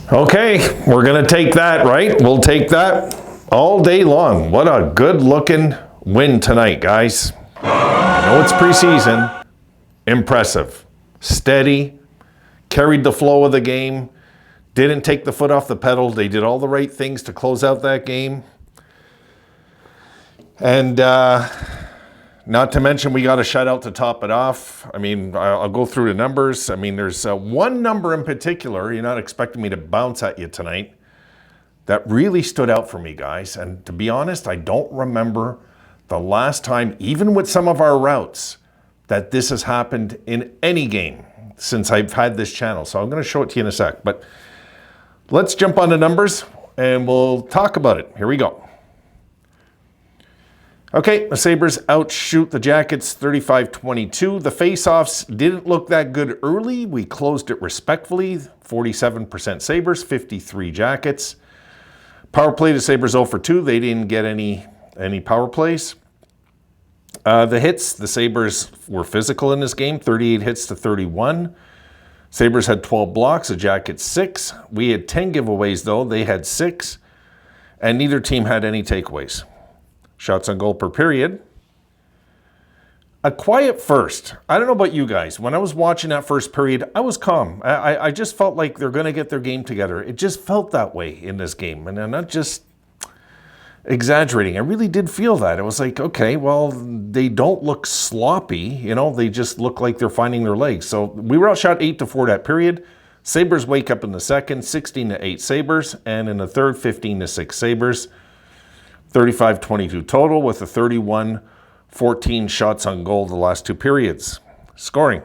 Okay, we're going to take that, right? We'll take that all day long. What a good-looking win tonight, guys. I know it's preseason. Impressive. Steady. Carried the flow of the game. Didn't take the foot off the pedal. They did all the right things to close out that game. And not to mention, we got a shutout to top it off. I mean, I'll go through the numbers. I mean, there's one number in particular, you're not expecting me to bounce at you tonight, that really stood out for me, guys. And to be honest, I don't remember the last time, even with some of our routes, that this has happened in any game since I've had this channel. So I'm going to show it to you in a sec. But let's jump on the numbers and we'll talk about it. Here we go. Okay, the Sabres outshoot the Jackets 35-22. The face-offs didn't look that good early. We closed it respectfully. 47% Sabres, 53 Jackets. Power play, the Sabres 0 for 2. They didn't get any power plays. The hits, the Sabres were physical in this game, 38 hits to 31. Sabres had 12 blocks, the Jackets 6. We had 10 giveaways, though. They had 6. And neither team had any takeaways. Shots on goal per period. A quiet first. I don't know about you guys. When I was watching that first period, I was calm. I just felt like they're going to get their game together. It just felt that way in this game. And I'm not just exaggerating. I really did feel that. It was like, okay, well, they don't look sloppy. You know, they just look like they're finding their legs. So we were outshot 8-4 that period. Sabres wake up in the second, 16-8 Sabres. And in the third, 15-6 Sabres. 35-22 total with a 31-14 shots on goal the last two periods. Scoring.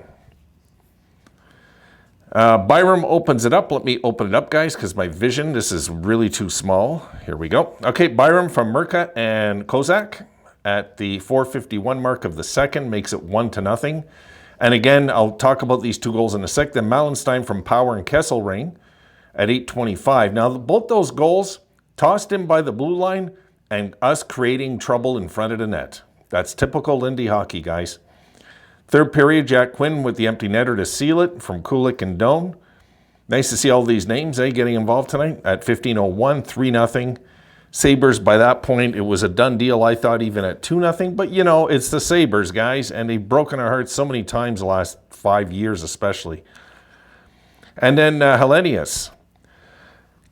Byram opens it up. Let me open it up, guys, because my vision, this is really too small. Here we go. Okay, Byram from Mirka and Kozak at the 4:51 mark of the second makes it 1-0. And again, I'll talk about these two goals in a sec. Then Malenstein from Power and Kesselring at 8:25. Now, both those goals tossed in by the blue line and us creating trouble in front of the net. That's typical Lindy hockey, guys. Third period, Jack Quinn with the empty netter to seal it from Kulik and Doan. Nice to see all these names getting involved tonight. At 15:01, 3-0. Sabres, by that point, it was a done deal, I thought, even at 2-0. But, you know, it's the Sabres, guys, and they've broken our hearts so many times the last 5 years especially. And then Hellenius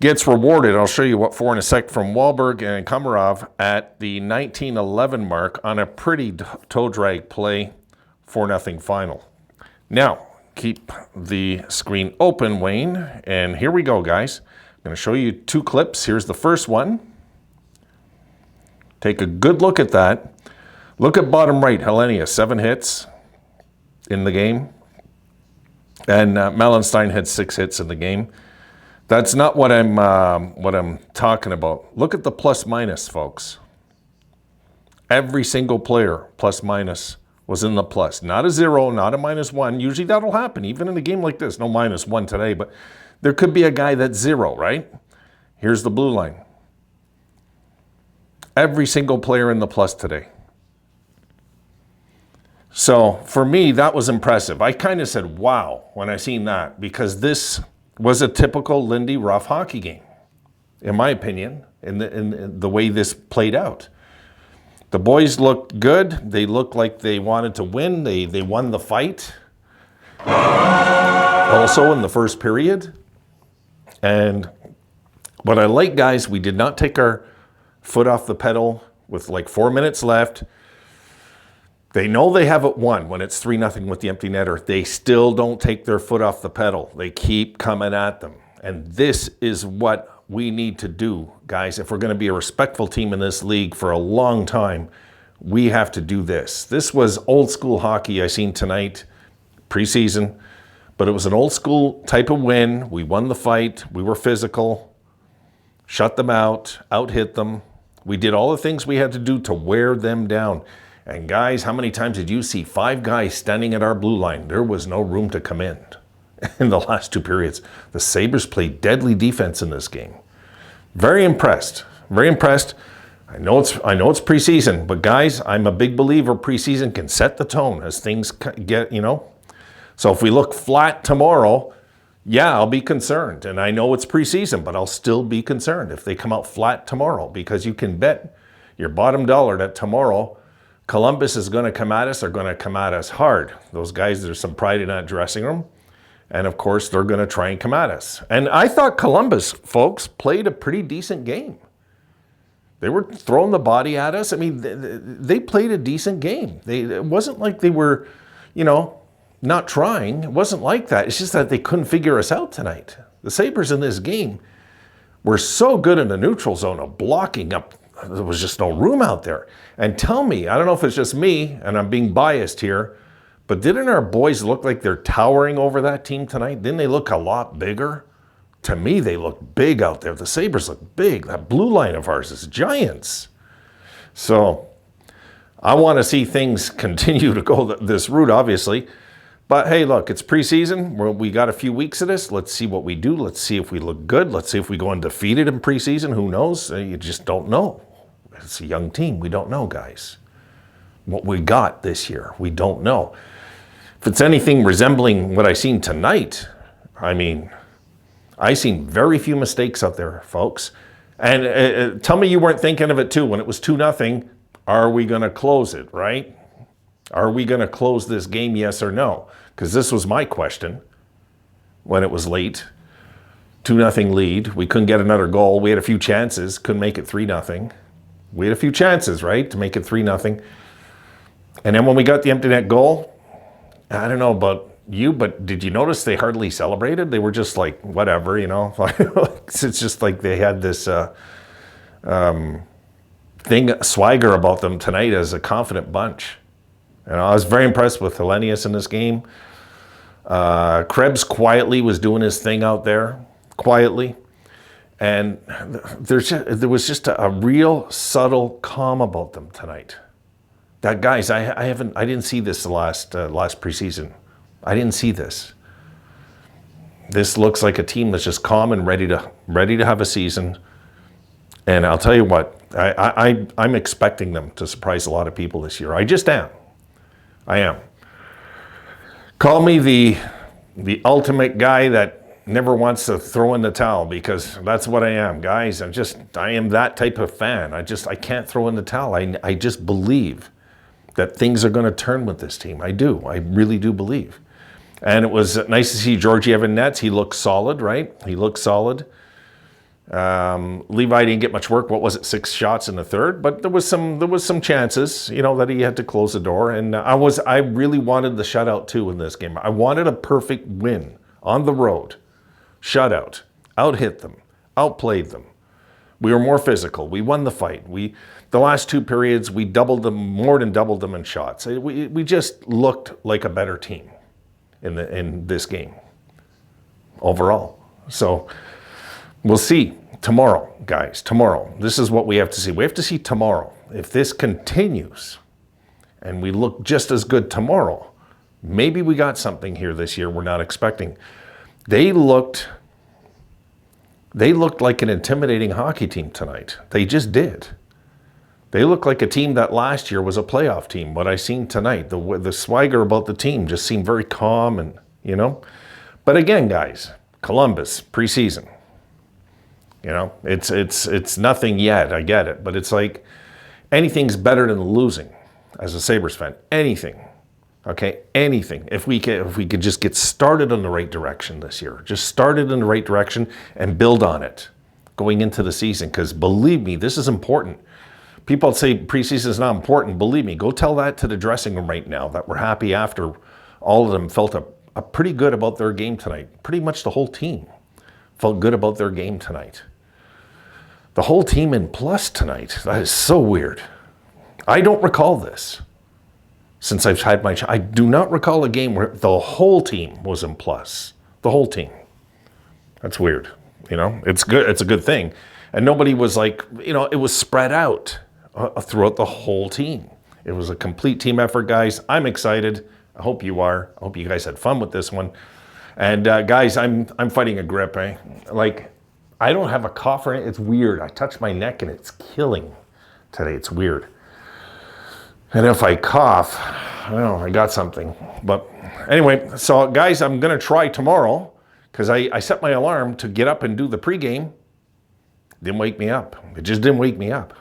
gets rewarded. I'll show you what for in a sec from Wahlberg and Komarov at the 19:11 mark on a pretty toe drag play, 4-0 final. Now, keep the screen open, Wayne, and here we go, guys. I'm going to show you two clips. Here's the first one. Take a good look at that. Look at bottom right, Hellenius, 7 hits in the game, and Malenstein had 6 hits in the game. That's not what I'm talking about. Look at the plus minus, folks. Every single player, plus minus, was in the plus. Not a 0, not a -1. Usually that'll happen, even in a game like this. No -1 today, but there could be a guy that's 0, right? Here's the blue line. Every single player in the plus today. So for me, that was impressive. I kind of said, wow, when I seen that, because this was a typical Lindy rough hockey game, in my opinion, in the way this played out. The boys looked good. They looked like they wanted to win. They won the fight. Also in the first period. And what I like, guys, we did not take our foot off the pedal with like 4 minutes left. They know they have it won when it's 3-0 with the empty netter. They still don't take their foot off the pedal. They keep coming at them. And this is what we need to do, guys. If we're going to be a respectful team in this league for a long time, we have to do this. This was old school hockey I seen tonight, preseason, but it was an old school type of win. We won the fight. We were physical, shut them out, out-hit them. We did all the things we had to do to wear them down. And guys, how many times did you see 5 guys standing at our blue line? There was no room to come in the last 2 periods. The Sabres played deadly defense in this game. Very impressed. Very impressed. I know it's preseason, but guys, I'm a big believer preseason can set the tone as things get, you know. So if we look flat tomorrow, Yeah, I'll be concerned. And I know it's preseason, but I'll still be concerned if they come out flat tomorrow, because you can bet your bottom dollar that tomorrow Columbus is going to come at us. They're going to come at us hard. Those guys, there's some pride in that dressing room. And of course, they're going to try and come at us. And I thought Columbus, folks, played a pretty decent game. They were throwing the body at us. I mean, they played a decent game. It wasn't like they were, not trying. It wasn't like that. It's just that they couldn't figure us out tonight. The Sabres in this game were so good in the neutral zone of blocking up. There was just no room out there. And tell me, I don't know if it's just me, and I'm being biased here, but didn't our boys look like they're towering over that team tonight? Didn't they look a lot bigger? To me, they look big out there. The Sabres look big. That blue line of ours is giants. So I want to see things continue to go this route, obviously. But hey, look, it's preseason. We got a few weeks of this. Let's see what we do. Let's see if we look good. Let's see if we go undefeated in preseason. Who knows? You just don't know. It's a young team. We don't know, guys. What we got this year, we don't know. If it's anything resembling what I seen tonight, I mean, I seen very few mistakes out there, folks. And tell me you weren't thinking of it too. When it was 2-0, are we going to close it, right? Are we going to close this game, yes or no? Because this was my question when it was late. 2-0 lead. We couldn't get another goal. We had a few chances. Couldn't make it 3-0. We had a few chances, right, to make it 3-0. And then when we got the empty net goal, I don't know about you, but did you notice they hardly celebrated? They were just like, whatever, It's just like they had this swagger about them tonight as a confident bunch. I was very impressed with Hellenius in this game. Krebs quietly was doing his thing out there, quietly. And there was just a real subtle calm about them tonight. That, guys, I didn't see this last preseason. I didn't see this. This looks like a team that's just calm and ready to have a season. And I'll tell you what, I'm expecting them to surprise a lot of people this year. I just am. I am. Call me the ultimate guy that never wants to throw in the towel, because that's what I am, guys. I am that type of fan. I can't throw in the towel. I just believe that things are going to turn with this team. I do. I really do believe. And it was nice to see Georgiev in nets. He looked solid, right? He looked solid. Levi didn't get much work. What was it? 6 shots in the third, but there was some chances, that he had to close the door. And I really wanted the shutout too in this game. I wanted a perfect win on the road, shutout, out-hit them, outplayed them. We were more physical. We won the fight. The last 2 periods, we more than doubled them in shots. We just looked like a better team in this game overall. So we'll see tomorrow, guys. Tomorrow. This is what we have to see. We have to see tomorrow. If this continues and we look just as good tomorrow, maybe we got something here this year we're not expecting. They looked like an intimidating hockey team tonight. They just did. They looked like a team that last year was a playoff team. What I seen tonight, the swagger about the team just seemed very calm and, But again, guys, Columbus, preseason. It's nothing yet. I get it. But it's like anything's better than losing as a Sabres fan. Anything. Okay? Anything. If we could just get started in the right direction this year. Just started in the right direction and build on it going into the season. Because believe me, this is important. People say preseason is not important. Believe me, go tell that to the dressing room right now that we're happy after all of them felt a pretty good about their game tonight. Pretty much the whole team felt good about their game tonight. The whole team in plus tonight. That is so weird. I don't recall this since I've had I do not recall a game where the whole team was in plus. The whole team. That's weird. It's good. It's a good thing. And nobody was like, it was spread out throughout the whole team. It was a complete team effort, guys. I'm excited. I hope you are. I hope you guys had fun with this one. And guys, I'm fighting a grip, eh? Like, I don't have a cough or anything. It's weird. I touched my neck and it's killing today. It's weird. And if I cough, I got something. But anyway, so guys, I'm going to try tomorrow. because I set my alarm to get up and do the pregame. Didn't wake me up. It just didn't wake me up.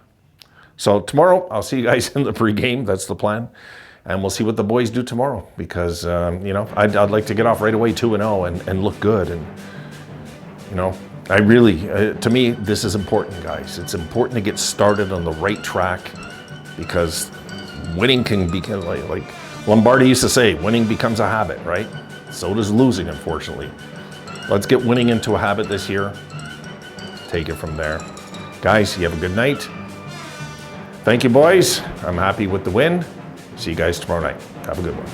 So tomorrow, I'll see you guys in the pregame. That's the plan. And we'll see what the boys do tomorrow because, you know, I'd like to get off right away 2-0 and look good. And, you know, I really, to me, this is important, guys. It's important to get started on the right track because winning can become, like Lombardi used to say, winning becomes a habit, right? So does losing, unfortunately. Let's get winning into a habit this year. Take it from there. Guys, you have a good night. Thank you, boys. I'm happy with the win. See you guys tomorrow night. Have a good one.